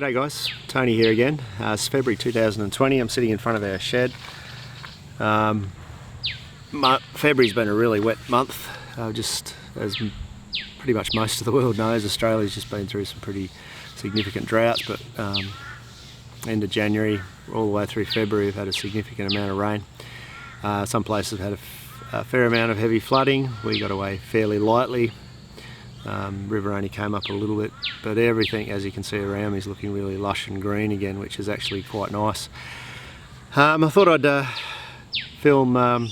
G'day guys, Tony here again. It's February 2020. I'm sitting in front of our shed. February's been a really wet month, just as pretty much most of the world knows. Australia's just been through some pretty significant droughts, but end of January all the way through February we've had a significant amount of rain. Some places have had a fair amount of heavy flooding. We got away fairly lightly. River only came up a little bit, but everything, as you can see around me, is looking really lush and green again, which is actually quite nice. I thought I'd film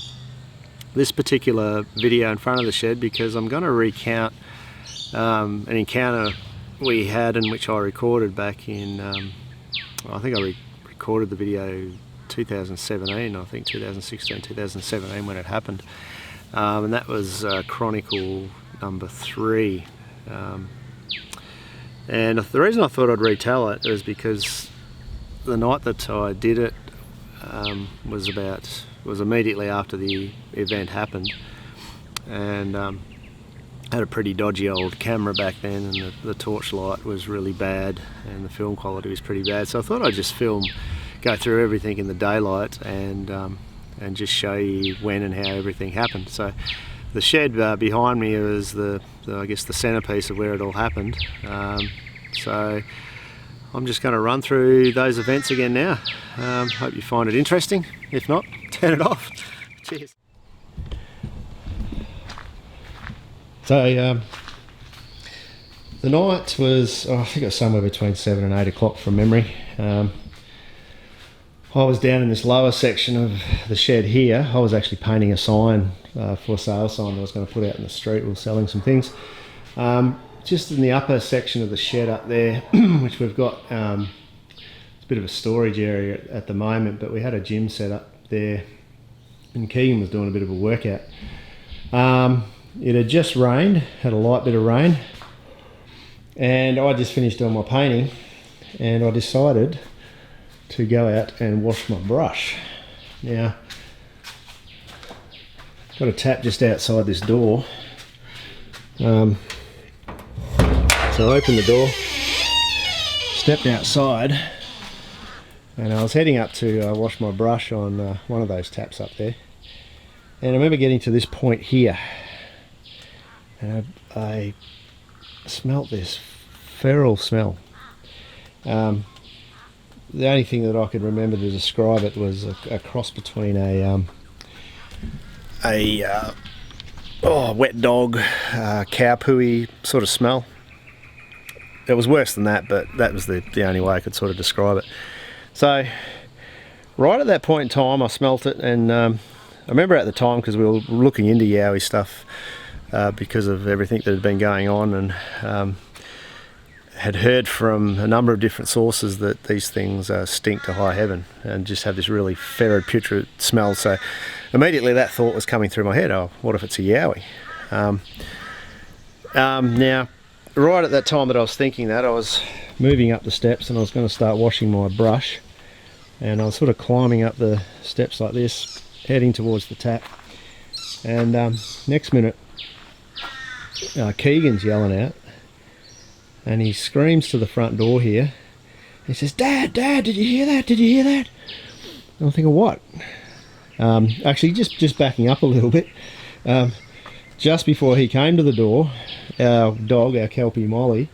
this particular video in front of the shed because I'm going to recount an encounter we had and which I recorded back in, I think I recorded the video 2017, I think 2016, 2017 when it happened, and that was Chronicle number 3, and the reason I thought I'd retell it is because the night that I did it was immediately after the event happened, and had a pretty dodgy old camera back then, and the torchlight was really bad and the film quality was pretty bad, so I thought I'd just go through everything in the daylight and just show you when and how everything happened. So the shed behind me was I guess the centerpiece of where it all happened. So I'm just going to run through those events again now. Hope you find it interesting. If not, turn it off. Cheers. So the night was, I think it was somewhere between 7 and 8 o'clock from memory. I was down in this lower section of the shed here. I was actually painting a sign for a sale sign that I was going to put out in the street. We were selling some things. Just in the upper section of the shed up there, which we've got, it's a bit of a storage area at the moment, but we had a gym set up there and Keegan was doing a bit of a workout. It had just rained, had a light bit of rain, and I just finished doing my painting and I decided to go out and wash my brush. Now, got a tap just outside this door. So I opened the door, stepped outside, and I was heading up to wash my brush on one of those taps up there. And I remember getting to this point here, and I smelt this feral smell. The only thing that I could remember to describe it was a cross between a wet dog, cow pooey sort of smell. It was worse than that, but that was the only way I could sort of describe it. So right at that point in time I smelt it, and I remember at the time, because we were looking into Yowie stuff because of everything that had been going on, and had heard from a number of different sources that these things stink to high heaven and just have this really ferrid, putrid smell. So immediately that thought was coming through my head, oh, what if it's a Yowie? Now, right at that time that I was thinking that, I was moving up the steps and I was going to start washing my brush, and I was sort of climbing up the steps like this, heading towards the tap, and next minute Keegan's yelling out, and he screams to the front door here. He says, Dad, did you hear that? Did you hear that? And I'm thinking, what? Actually, just backing up a little bit. Just before he came to the door, our dog, our Kelpie Molly,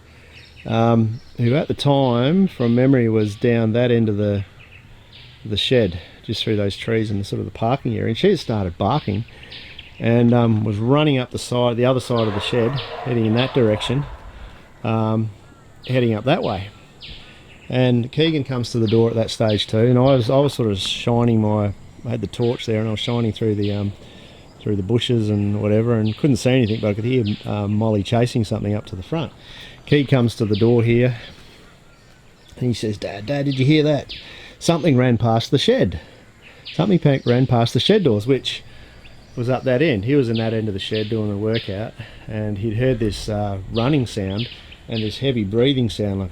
who at the time, from memory, was down that end of the shed, just through those trees and sort of the parking area, and she had started barking and was running up the other side of the shed, heading in that direction. Heading up that way, and Keegan comes to the door at that stage too, and I was sort of shining I had the torch there and I was shining through the bushes and whatever, and couldn't see anything, but I could hear Molly chasing something up to the front. Keeg comes to the door here and he says, Dad, did you hear that? Something ran past the shed. Something ran past the shed doors, which was up that end. He was in that end of the shed doing a workout, and he'd heard this running sound and this heavy breathing sound, like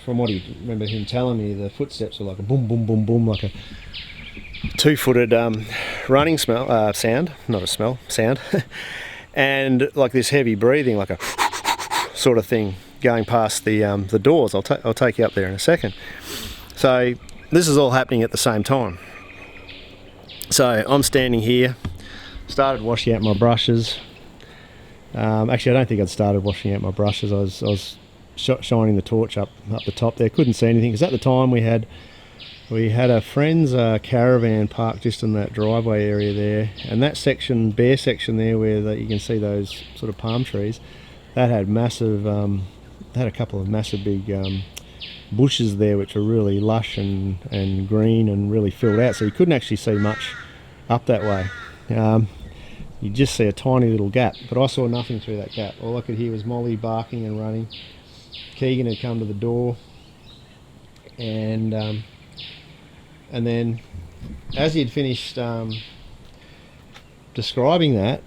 from what he remember him telling me, the footsteps were like a boom, boom, boom, boom, like a 2-footed running sound, not a smell, sound, and like this heavy breathing, like a sort of thing going past the doors. I'll take you up there in a second. So this is all happening at the same time. So I'm standing here, started washing out my brushes. Actually, I don't think I'd started washing out my brushes. I was shining the torch up the top there. Couldn't see anything because at the time we had a friend's caravan parked just in that driveway area there, and that section, bare section there, where you can see those sort of palm trees, that had massive, had a couple of massive big bushes there, which were really lush and green and really filled out. So you couldn't actually see much up that way. You just see a tiny little gap, but I saw nothing through that gap. All I could hear was Molly barking and running. Keegan had come to the door, and then as he had finished describing that,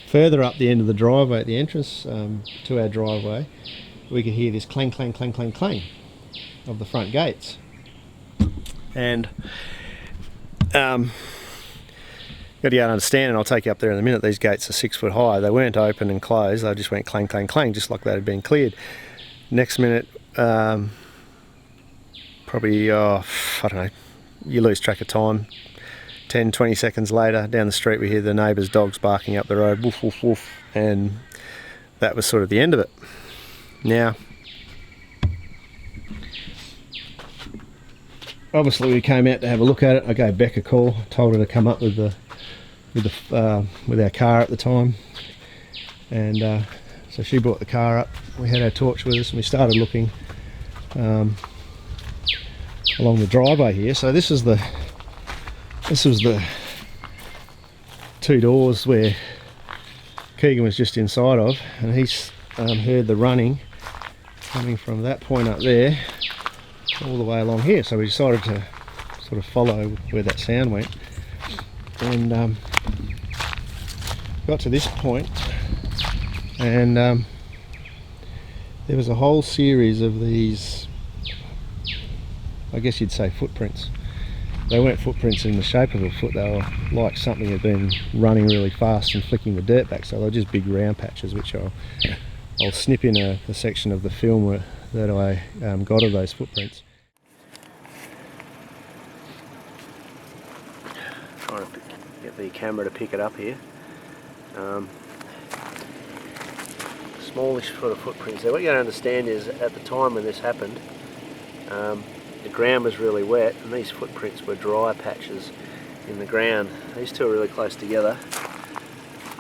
further up the end of the driveway, at the entrance to our driveway, we could hear this clang, clang, clang, clang, clang of the front gates. And got to understand, and I'll take you up there in a minute, these gates are 6 foot high. They weren't open and closed, they just went clang, clang, clang, just like they had been cleared. Next minute, probably, I don't know, you lose track of time. 10, 20 seconds later, down the street, we hear the neighbour's dogs barking up the road, woof, woof, woof, and that was sort of the end of it. Now, obviously we came out to have a look at it. I gave Beck a call, told her to come up with our car at the time, and so she brought the car up. We had our torch with us and we started looking along the driveway here. So this was the 2 doors where Keegan was just inside of, and he's heard the running coming from that point up there all the way along here. So we decided to sort of follow where that sound went, and got to this point, and there was a whole series of these, I guess you'd say, footprints. They weren't footprints in the shape of a foot, they were like something had been running really fast and flicking the dirt back, so they were just big round patches, which I'll snip in a section of the film that I got of those footprints. Trying to get the camera to pick it up here. Smallish sort of footprints there. What you got to understand is, at the time when this happened, the ground was really wet, and these footprints were dry patches in the ground. These two are really close together.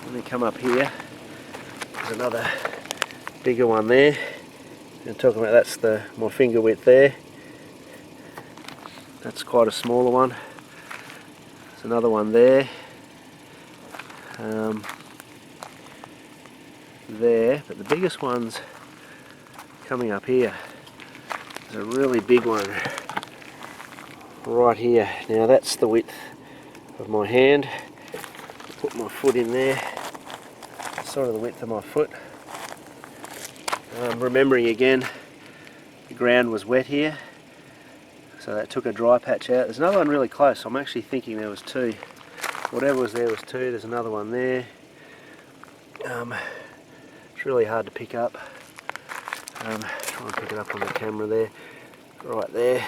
Let me come up here. There's another bigger one there. And talking about, that's my finger width there. That's quite a smaller one. There's another one there. There, but the biggest one's coming up here. There's a really big one right here. Now that's the width of my hand. Put my foot in there. Sort of the width of my foot. Remembering again, the ground was wet here, so that took a dry patch out. There's another one really close. I'm actually thinking there was 2. Whatever was there was 2. There's another one there. It's really hard to pick up. Try and pick it up on the camera there, right there.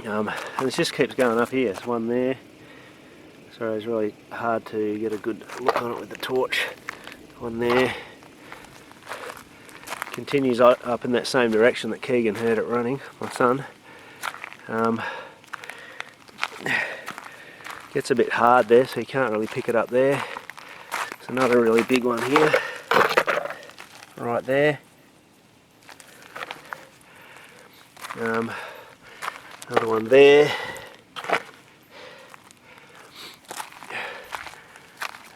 And it just keeps going up here. There's one there. So it's really hard to get a good look on it with the torch. One there. Continues up in that same direction that Keegan heard it running, my son. Gets a bit hard there, so you can't really pick it up there. There's another really big one here, right there. Another one there.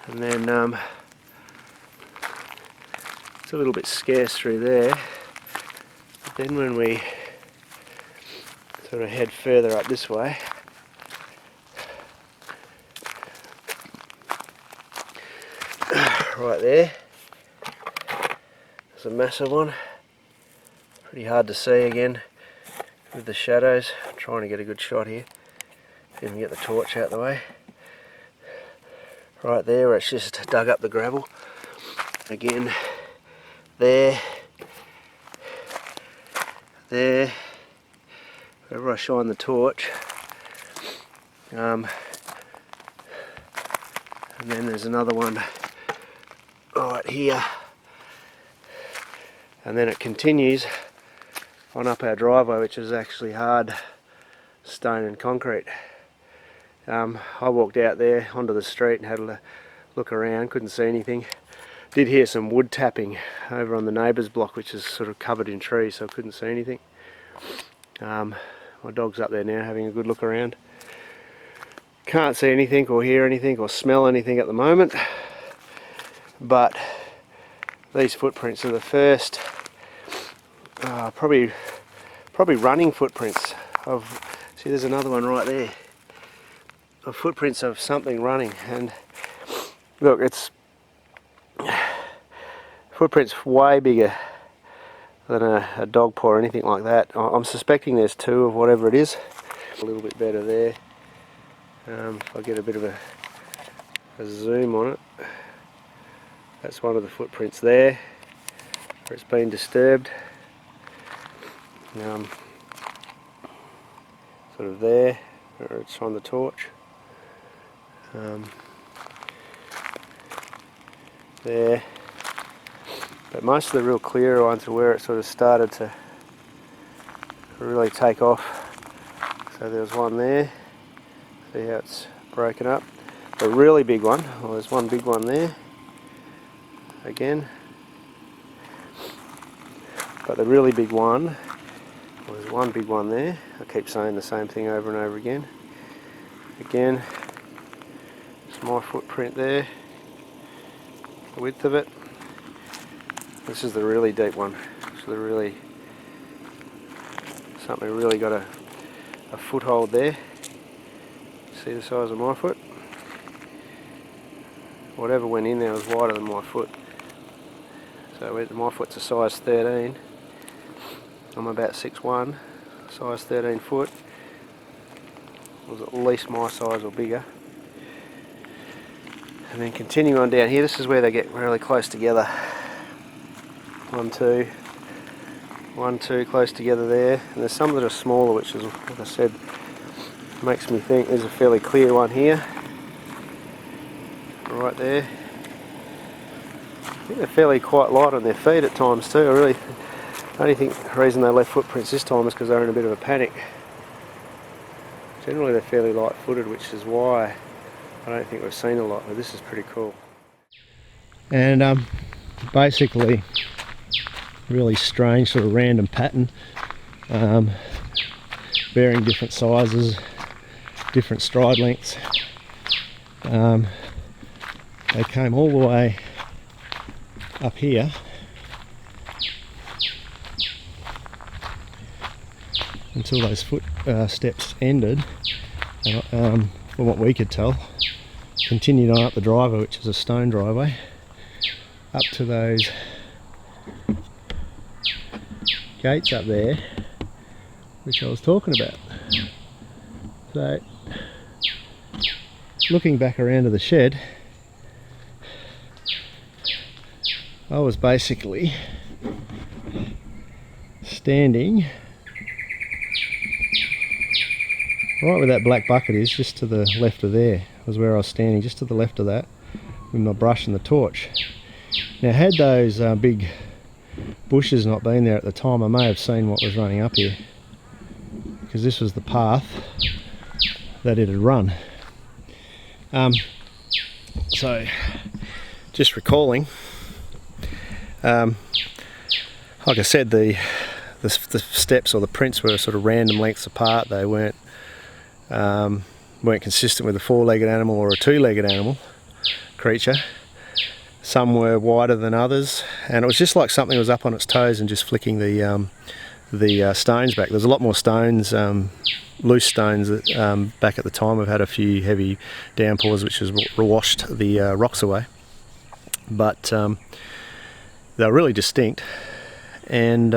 And then it's a little bit scarce through there. But then when we sort of head further up this way, right there, there's a massive one. Pretty hard to see again with the shadows. I'm trying to get a good shot here. See if we can get the torch out the way. Right there, where it's just dug up the gravel. Again, there, wherever I shine the torch. And then there's another one right here. And then it continues on up our driveway, which is actually hard stone and concrete. I walked out there onto the street and had a look around, couldn't see anything. Did hear some wood tapping over on the neighbour's block, which is sort of covered in trees, so I couldn't see anything. My dog's up there now having a good look around. Can't see anything or hear anything or smell anything at the moment, but these footprints are the first probably running footprints of, see there's another one right there, of footprints of something running. And look, it's footprints way bigger than a dog paw or anything like that. I'm suspecting there's two of whatever it is. A little bit better there. If I get a bit of a zoom on it, that's one of the footprints there where it's been disturbed. Sort of there where it's on the torch. There. But most of the real clear ones are where it sort of started to really take off. So there's one there. See how it's broken up. A really big one. Well, there's one big one there. Again. But the really big one, well, there's one big one there. I keep saying the same thing over and over again. Again, it's my footprint there. The width of it. This is the really deep one. So something really got a foothold there. See the size of my foot? Whatever went in there was wider than my foot. So my foot's a size 13. I'm about 6'1", size 13 foot. It was at least my size or bigger. And then continue on down here, this is where they get really close together. 1, 2, 1, 2, close together there. And there's some that are smaller, which is, like I said, makes me think there's a fairly clear one here. Right there. I think they're fairly quite light on their feet at times too. I only think the reason they left footprints this time is because they were in a bit of a panic. Generally they're fairly light footed, which is why I don't think we've seen a lot, but this is pretty cool. And basically really strange sort of random pattern, varying different sizes, different stride lengths. They came all the way up here until those foot steps ended, from what we could tell. Continued on up the driveway, which is a stone driveway, up to those gates up there, which I was talking about. So, looking back around to the shed, I was basically standing right where that black bucket is, just to the left of there was where I was standing, just to the left of that, with my brush and the torch. Now, had those big bushes not been there at the time, I may have seen what was running up here, because this was the path that it had run. So, just recalling, like I said, the steps or the prints were sort of random lengths apart. They weren't consistent with a four-legged animal or a two-legged animal creature. Some were wider than others, and it was just like something was up on its toes and just flicking the stones back. There's a lot more stones, loose stones that back at the time. We've had a few heavy downpours which has washed the rocks away, but they're really distinct. And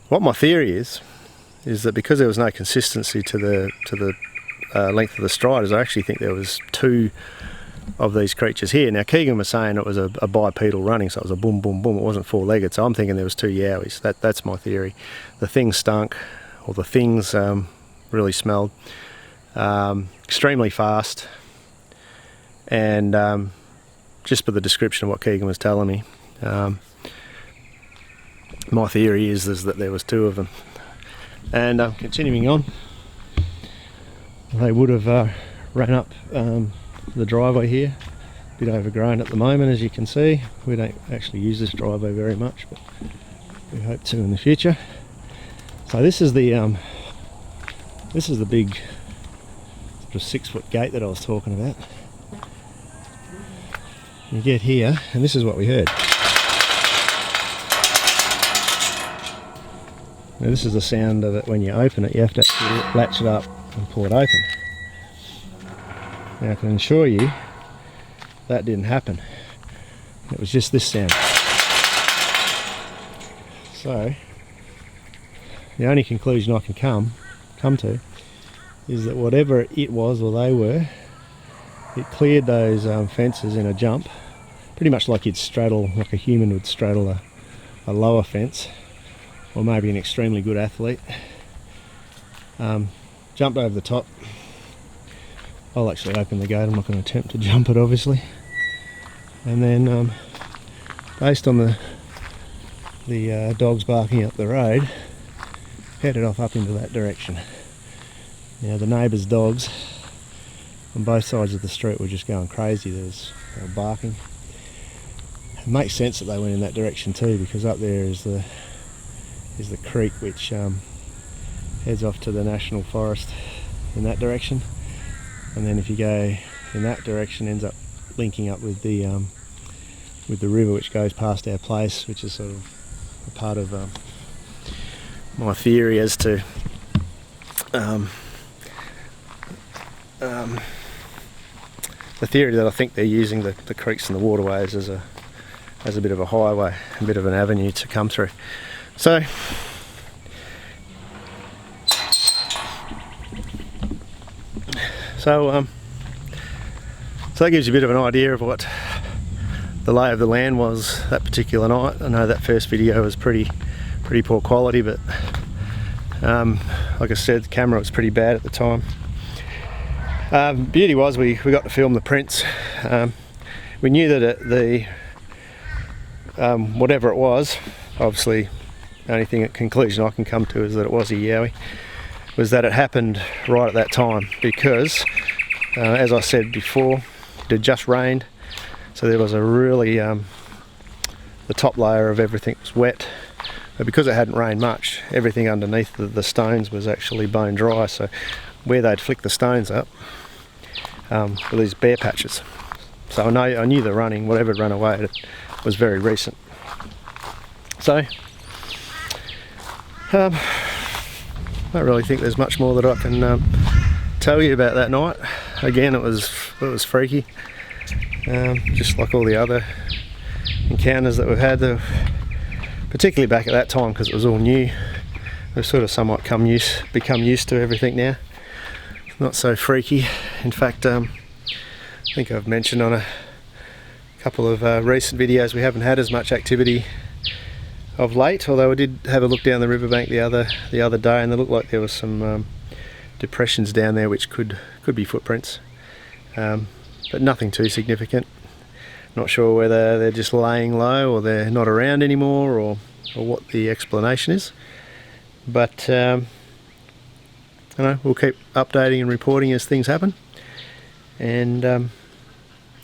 what my theory is that because there was no consistency to the length of the striders, I actually think there was two of these creatures here. Now Keegan was saying it was a bipedal running, so it was a boom boom boom, it wasn't four-legged, so I'm thinking there was two Yowies. That's my theory. The thing stunk, or the things really smelled, extremely fast, and just by the description of what Keegan was telling me, my theory is that there was two of them. And continuing on, they would have ran up the driveway here, a bit overgrown at the moment, as you can see. We don't actually use this driveway very much, but we hope to in the future. So this is the big sort of 6-foot gate that I was talking about. You get here, and this is what we heard. Now this is the sound of it when you open it. You have to actually latch it up and pull it open. Now I can assure you that didn't happen. It was just this sound. So the only conclusion I can come to is that whatever it was, or they were, it cleared those fences in a jump, pretty much like you'd straddle, like a human would straddle a lower fence, or maybe an extremely good athlete. Jumped over the top. I'll actually open the gate, I'm not going to attempt to jump it obviously. And then based on the dogs barking up the road, headed off up into that direction. Now the neighbours' dogs on both sides of the street were just going crazy. They were barking. It makes sense that they went in that direction too, because up there is the creek which heads off to the national forest in that direction, and then if you go in that direction, ends up linking up with the river which goes past our place, which is sort of a part of my theory as to the theory that I think they're using the creeks and the waterways as a bit of a highway, a bit of an avenue to come through. So that gives you a bit of an idea of what the lay of the land was that particular night. I know that first video was pretty poor quality, but like I said, the camera was pretty bad at the time. Beauty was we got to film the prints. We knew that whatever it was, obviously the only conclusion I can come to is that it was a Yowie, was that it happened right at that time, because as I said before, it had just rained, so there was a really the top layer of everything was wet, but because it hadn't rained much, everything underneath the stones was actually bone dry, so where they'd flicked the stones up were these bare patches. So I knew the running, whatever had run away, it was very recent. So I don't really think there's much more that I can tell you about that night. Again, it was freaky, just like all the other encounters that we've had, particularly back at that time, because it was all new. We've sort of somewhat become used to everything now. Not so freaky. In fact, I think I've mentioned on a couple of recent videos we haven't had as much activity of late, although I did have a look down the riverbank the other day, and it looked like there was some depressions down there which could be footprints, but nothing too significant. Not sure whether they're just laying low or they're not around anymore, or what the explanation is, but we'll keep updating and reporting as things happen, and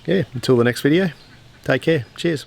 yeah, until the next video, take care, cheers.